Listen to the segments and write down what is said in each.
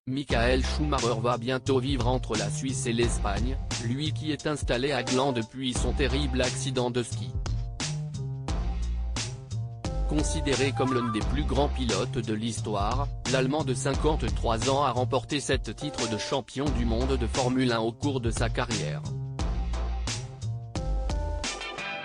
Michael Schumacher va bientôt vivre entre la Suisse et l'Espagne, lui qui est installé à Gland depuis son terrible accident de ski. Considéré comme l'un des plus grands pilotes de l'histoire, l'Allemand de 53 ans a remporté 7 titres de champion du monde de Formule 1 au cours de sa carrière.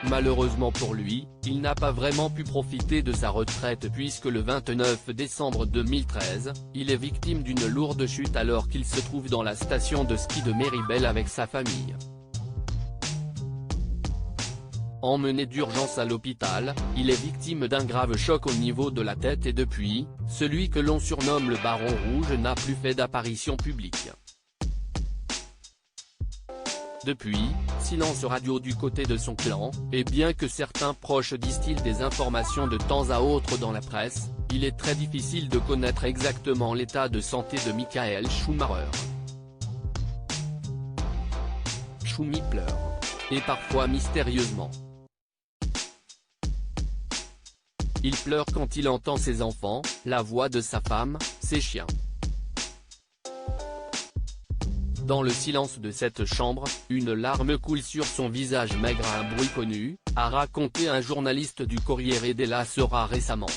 Malheureusement pour lui, il n'a pas vraiment pu profiter de sa retraite puisque le 29 décembre 2013, il est victime d'une lourde chute alors qu'il se trouve dans la station de ski de Méribel avec sa famille. Emmené d'urgence à l'hôpital, il est victime d'un grave choc au niveau de la tête et depuis, celui que l'on surnomme le Baron Rouge n'a plus fait d'apparition publique. Depuis, silence radio du côté de son clan, et bien que certains proches distillent des informations de temps à autre dans la presse, il est très difficile de connaître exactement l'état de santé de Michael Schumacher. Schumi pleure. Et parfois mystérieusement. Il pleure quand il entend ses enfants, la voix de sa femme, ses chiens. Dans le silence de cette chambre, une larme coule sur son visage maigre à un bruit connu, a raconté un journaliste du Corriere della Sera récemment.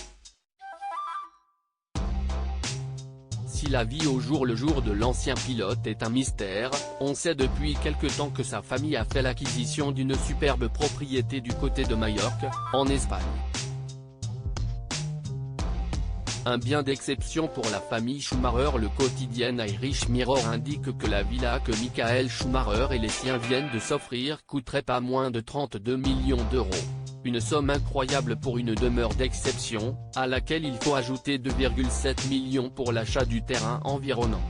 Si la vie au jour le jour de l'ancien pilote est un mystère, on sait depuis quelque temps que sa famille a fait l'acquisition d'une superbe propriété du côté de Majorque, en Espagne. Un bien d'exception pour la famille Schumacher. Le quotidien Irish Mirror indique que la villa que Michael Schumacher et les siens viennent de s'offrir coûterait pas moins de 32 millions d'euros. Une somme incroyable pour une demeure d'exception, à laquelle il faut ajouter 2,7 millions pour l'achat du terrain environnant.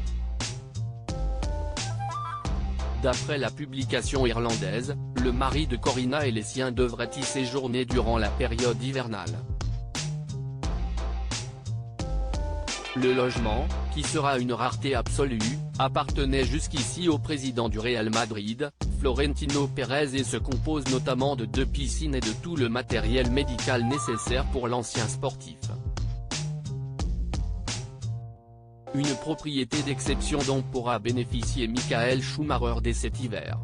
D'après la publication irlandaise, le mari de Corinna et les siens devraient y séjourner durant la période hivernale. Le logement, qui sera une rareté absolue, appartenait jusqu'ici au président du Real Madrid, Florentino Pérez et se compose notamment de 2 piscines et de tout le matériel médical nécessaire pour l'ancien sportif. Une propriété d'exception dont pourra bénéficier Michael Schumacher dès cet hiver.